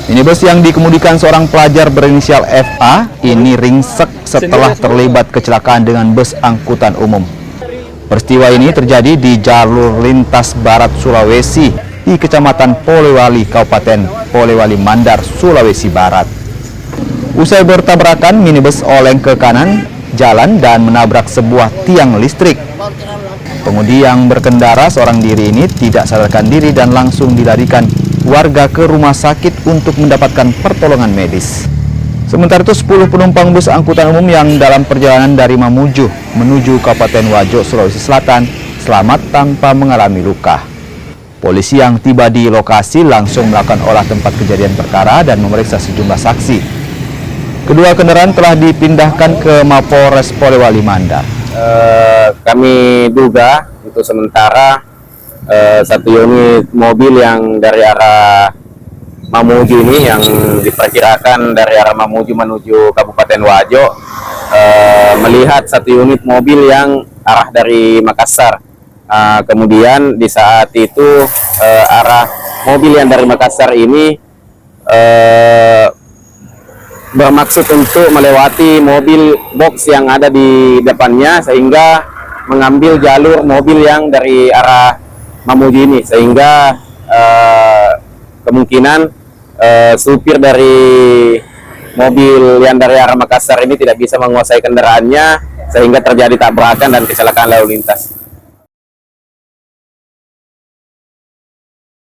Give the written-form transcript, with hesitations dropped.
Minibus yang dikemudikan seorang pelajar berinisial FA ini ringsek setelah terlibat kecelakaan dengan bus angkutan umum. Peristiwa ini terjadi di jalur lintas barat Sulawesi di Kecamatan Polewali, Kabupaten Polewali Mandar, Sulawesi Barat. Usai bertabrakan, minibus oleng ke kanan jalan dan menabrak sebuah tiang listrik. Pengemudi yang berkendara seorang diri ini tidak sadarkan diri dan langsung dilarikan warga ke rumah sakit untuk mendapatkan pertolongan medis. Sementara itu 10 penumpang bus angkutan umum yang dalam perjalanan dari Mamuju menuju Kabupaten Wajo, Sulawesi Selatan selamat tanpa mengalami luka. Polisi yang tiba di lokasi langsung melakukan olah tempat kejadian perkara dan memeriksa sejumlah saksi. Kedua kendaraan telah dipindahkan ke Mapolres Polewali Mandar. Kami duga untuk sementara satu unit mobil yang dari arah Mamuju ini, yang diperkirakan dari arah Mamuju menuju Kabupaten Wajo, melihat satu unit mobil yang arah dari Makassar. Kemudian di saat itu arah mobil yang dari Makassar ini bermaksud untuk melewati mobil box yang ada di depannya, sehingga mengambil jalur mobil yang dari arah Mamuju ini, sehingga kemungkinan supir dari mobil yang dari arah Makassar ini tidak bisa menguasai kendaraannya, sehingga terjadi tabrakan dan kecelakaan lalu lintas.